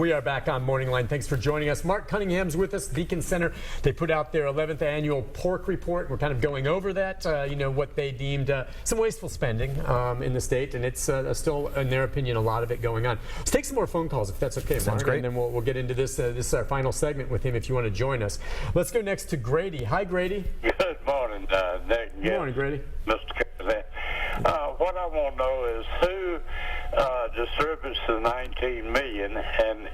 We are back on Morning Line. Thanks for joining us. Mark Cunningham's with us, Beacon Center. They put out their 11th annual pork report. We're kind of going over that, what they deemed some wasteful spending in the state, and it's still, in their opinion, a lot of it going on. Let's take some more phone calls, if that's okay, Mark. Sounds great. And then we'll get into this. This is our final segment with him if you want to join us. Let's go next to Grady. Hi, Grady. Good morning, Nick. Good morning, Grady. Mr. President. What I want to know is who distributes the $19 million, and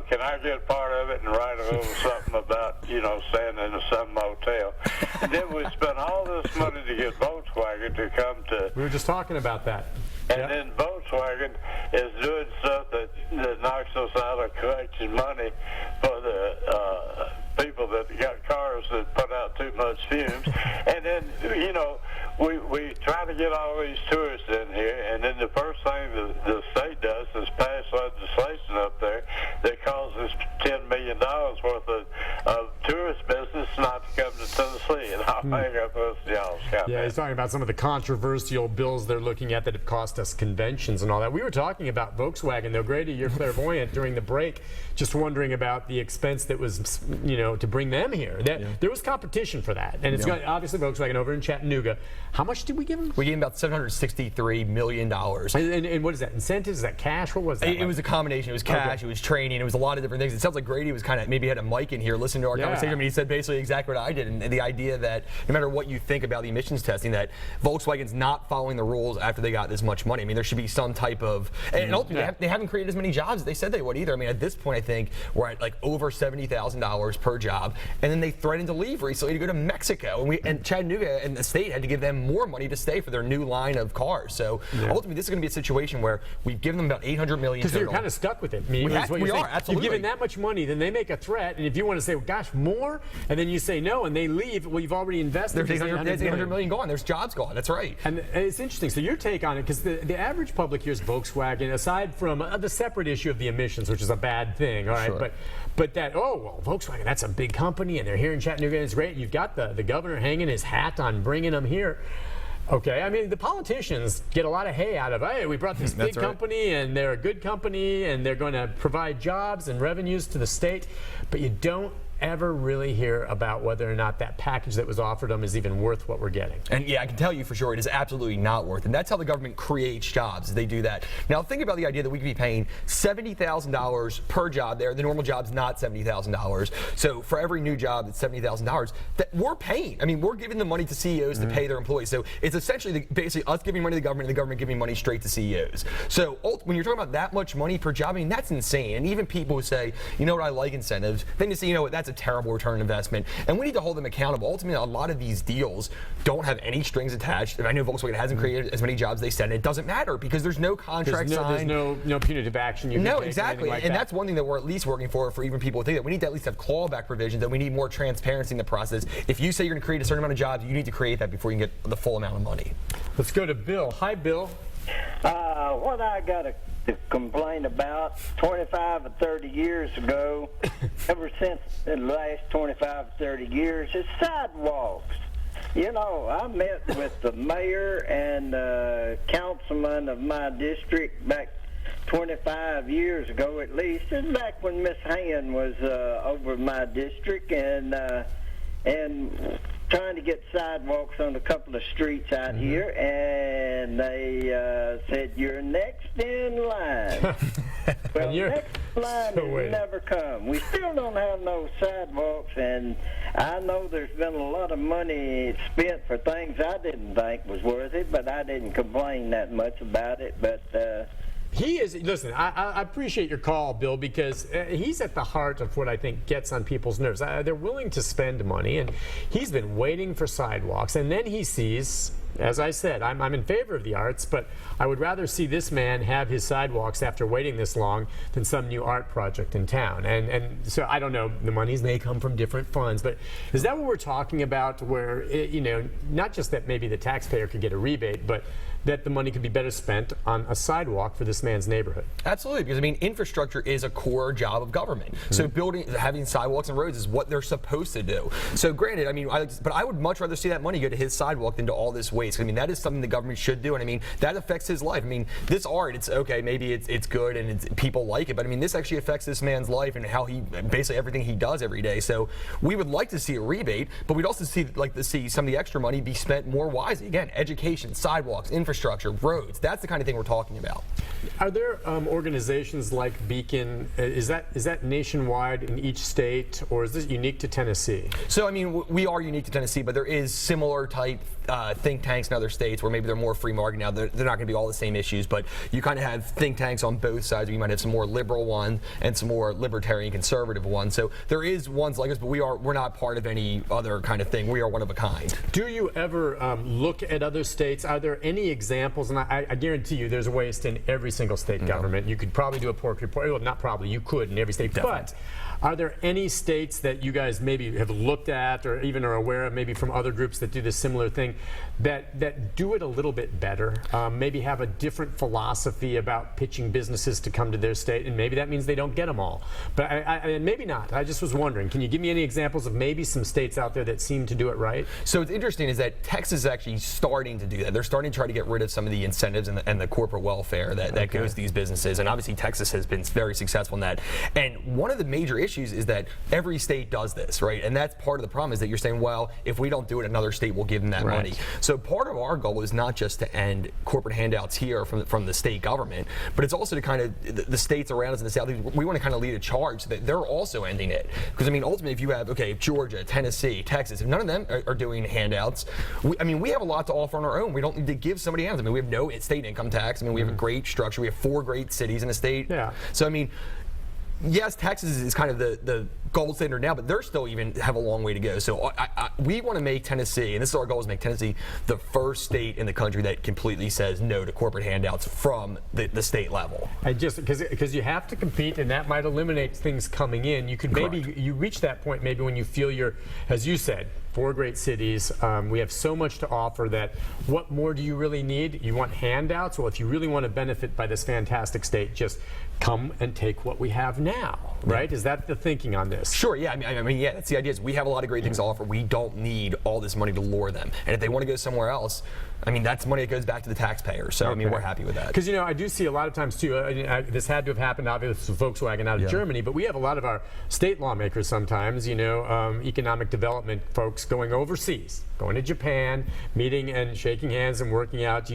can I get part of it and write a little something about staying in some motel? And then we spend all this money to get Volkswagen to come to. We were just talking about that. And Yep. then Volkswagen is doing stuff that knocks us out of collecting money for the people that got cars that put out too much fumes. And then, we try to get all these tourists in here, and then the first thing the state does is pass legislation up there that causes $10 million worth of tourist business not to come to Tennessee. And I'll hang up with y'all's comment. Yeah, he's talking about some of the controversial bills they're looking at that have cost us conventions and all that. We were talking about Volkswagen, though. Grady, you're clairvoyant during the break, just wondering about the expense that was, to bring them here. There was competition for that, and it's got obviously Volkswagen over in Chattanooga. How much did we give them? We gave him about $763 million. And what is that? Incentives? Is that cash? What was that? It was a combination. It was cash. It was training. It was a lot of different things. It sounds like Grady was kind of maybe had a mic in here listening to our conversation. I mean, he said basically exactly what I did, and the idea that no matter what you think about the emissions testing, that Volkswagen's not following the rules after they got this much money. I mean, there should be some type of, and ultimately they haven't created as many jobs as they said they would either. I mean, at this point, I think we're at like over $70,000 per job, and then they threatened to leave recently to go to Mexico, and Chattanooga and the state had to give them more money to stay for their new line of cars. So ultimately, this is going to be a situation where we've given them about $800 million. Because you're kind of stuck with it. I mean, we are, absolutely. You've given that much money, then they make a threat, and if you want to say, well, gosh, more, and then you say no, and they leave, well, you've already invested. There's $800 million gone. There's jobs gone. That's right. And it's interesting. So your take on it, because the average public hears Volkswagen, aside from the separate issue of the emissions, which is a bad thing, all right, Sure. but that, Volkswagen, that's a big company, and they're here in Chattanooga, and it's great. You've got the governor hanging his hat on bringing them here. Okay, I mean, the politicians get a lot of hay out of, hey, we brought this big company, and they're a good company, and they're going to provide jobs and revenues to the state, but you don't ever really hear about whether or not that package that was offered them is even worth what we're getting. And yeah, I can tell you for sure it is absolutely not worth it. And that's how the government creates jobs. They do that. Now think about the idea that we could be paying $70,000 per job there. The normal job's not $70,000. So for every new job that's $70,000 that we're paying. I mean, we're giving the money to CEOs to pay their employees. So it's essentially basically us giving money to the government and the government giving money straight to CEOs. So when you're talking about that much money per job, I mean, that's insane. And even people who say, I like incentives, then you say, that's a terrible return on investment, and we need to hold them accountable. Ultimately, a lot of these deals don't have any strings attached. I know Volkswagen hasn't created as many jobs they said. It doesn't matter because there's no contract signed. There's no punitive action you can take. No, exactly. Like and that's one thing that we're at least working for even people who think that we need to at least have clawback provisions, that we need more transparency in the process. If you say you're going to create a certain amount of jobs, you need to create that before you can get the full amount of money. Let's go to Bill. Hi, Bill. What I got to complain about 25 or 30 years ago, ever since the last 25 or 30 years, is sidewalks. I met with the mayor and councilman of my district back 25 years ago at least, and back when Miss Hand was over my district, and trying to get sidewalks on a couple of streets out here, and they said, you're next in line. Well, next line has never come. We still don't have no sidewalks, and I know there's been a lot of money spent for things I didn't think was worth it, but I didn't complain that much about it. But he is, listen, I appreciate your call, Bill, because he's at the heart of what I think gets on people's nerves. They're willing to spend money, and he's been waiting for sidewalks, and then he sees, as I said, I'm in favor of the arts, but I would rather see this man have his sidewalks after waiting this long than some new art project in town. And so I don't know, the monies may come from different funds, but is that what we're talking about, where, not just that maybe the taxpayer could get a rebate, but that the money could be better spent on a sidewalk for this man's neighborhood. Absolutely, because I mean, infrastructure is a core job of government. So having sidewalks and roads is what they're supposed to do. So granted, I mean, but I would much rather see that money go to his sidewalk than to all this waste. I mean, that is something the government should do, and I mean, that affects his life. I mean, this art, it's okay, maybe it's good and people like it, but I mean, this actually affects this man's life and how he basically everything he does every day. So we would like to see a rebate, but we'd also like to see some of the extra money be spent more wisely. Again, education, sidewalks, infrastructure, roads. That's the kind of thing we're talking about. Are there organizations like Beacon? Is that nationwide in each state, or is this unique to Tennessee? So I mean, we are unique to Tennessee, but there is similar type think tanks in other states where maybe they're more free market now. They're not going to be all the same issues, but you kind of have think tanks on both sides. You might have some more liberal ones and some more libertarian conservative ones. So there is ones like us, but we're not part of any other kind of thing. We are one of a kind. Do you ever look at other states? Are there any examples? And I guarantee you there's waste in every single state government. You could probably do a pork report. Well, not probably. You could in every state. Definitely. But are there any states that you guys maybe have looked at or even are aware of, maybe from other groups that do this similar thing, that do it a little bit better? Maybe have a different philosophy about pitching businesses to come to their state, and maybe that means they don't get them all. But I maybe not. I just was wondering, can you give me any examples of maybe some states out there that seem to do it right? So what's interesting is that Texas is actually starting to do that. They're starting to try to get rid of some of the incentives and the corporate welfare that goes to these businesses. And obviously Texas has been very successful in that. And one of the major issues is that every state does this, right? And that's part of the problem is that you're saying, well, if we don't do it, another state will give them that money. So part of our goal is not just to end corporate handouts here from the state government, but it's also to kind of the states around us in the South. We want to kind of lead a charge that they're also ending it. Because I mean, ultimately, if you have Georgia, Tennessee, Texas, if none of them are doing handouts, we have a lot to offer on our own. We don't need to give somebody handouts. I mean, we have no state income tax. I mean, we have a great structure. We have 4 great cities in the state. Yeah. So I mean, yes, Texas is kind of the gold standard now, but they're still even have a long way to go. So we want to make Tennessee, and this is our goal, is make Tennessee the first state in the country that completely says no to corporate handouts from the state level. I just because you have to compete, and that might eliminate things coming in. You could maybe you reach that point maybe when you feel you're, as you said, 4 great cities. We have so much to offer that what more do you really need? You want handouts? Well, if you really want to benefit by this fantastic state, just come and take what we have now, right? Is that the thinking on this? Sure, yeah. I mean, yeah, that's the idea. Is we have a lot of great things to offer. We don't need all this money to lure them. And if they want to go somewhere else, I mean, that's money that goes back to the taxpayer. So, I mean, we're happy with that. Because, I do see a lot of times, too, this had to have happened, obviously, with Volkswagen out of Germany, but we have a lot of our state lawmakers sometimes, economic development folks going overseas, going to Japan, meeting and shaking hands and working out,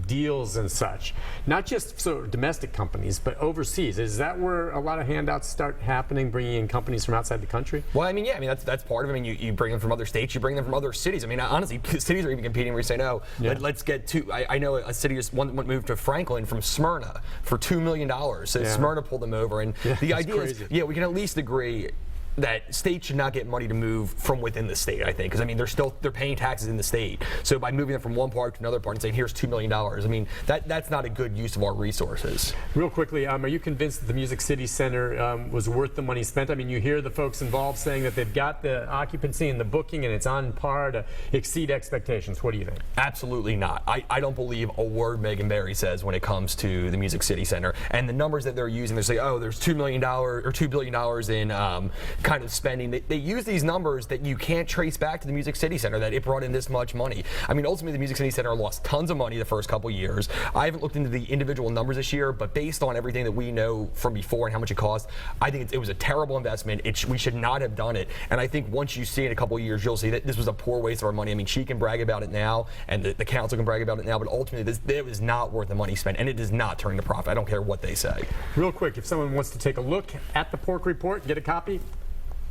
deals and such. Not just so domestic companies, but overseas. Is that where a lot of handouts start happening, bringing in companies from outside the country? Well, I mean, yeah, that's part of it. I mean, you bring them from other states, you bring them from other cities. I mean, honestly, cities are even competing where you say, no, let's get to, I know a city just moved to Franklin from Smyrna for $2 million. So Smyrna pulled them over. And the idea is, we can at least agree that states should not get money to move from within the state, I think, because I mean they're paying taxes in the state. So by moving them from one part to another part and saying here's $2 million, I mean that's not a good use of our resources. Real quickly, are you convinced that the Music City Center was worth the money spent? I mean, you hear the folks involved saying that they've got the occupancy and the booking and it's on par to exceed expectations. What do you think? Absolutely not. I don't believe a word Megan Barry says when it comes to the Music City Center and the numbers that they're using. They say, oh, there's $2 million or $2 billion in kind of spending. They use these numbers that you can't trace back to the Music City Center, that it brought in this much money. I mean, ultimately, the Music City Center lost tons of money the first couple years. I haven't looked into the individual numbers this year, but based on everything that we know from before and how much it cost, I think it was a terrible investment. We should not have done it. And I think once you see it in a couple of years, you'll see that this was a poor waste of our money. I mean, she can brag about it now, and the council can brag about it now, but ultimately, it was not worth the money spent, and it does not turn to profit. I don't care what they say. Real quick, if someone wants to take a look at the Pork Report, get a copy,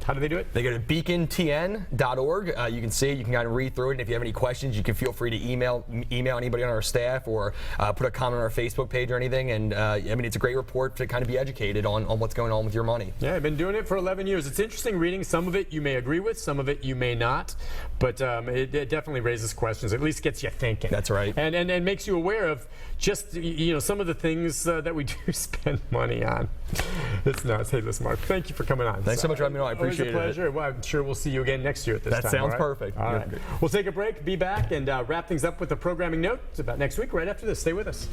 how do they do it? They go to beacontn.org. You can see it. You can kind of read through it. And if you have any questions, you can feel free to email anybody on our staff or put a comment on our Facebook page or anything. And I mean, it's a great report to kind of be educated on what's going on with your money. Yeah, I've been doing it for 11 years. It's interesting reading. Some of it you may agree with, some of it you may not. But it definitely raises questions. At least gets you thinking. That's right. And makes you aware of just some of the things that we do spend money on. It's nuts. Hey, listen, Mark, thank you for coming on. Thanks so much for having me on. I appreciate it. Always a appreciated it. pleasure. Well, I'm sure we'll see you again next year at this time. That sounds all right? perfect. All Yeah. right. We'll take a break, be back, and wrap things up with the programming note. It's about next week, right after this. Stay with us.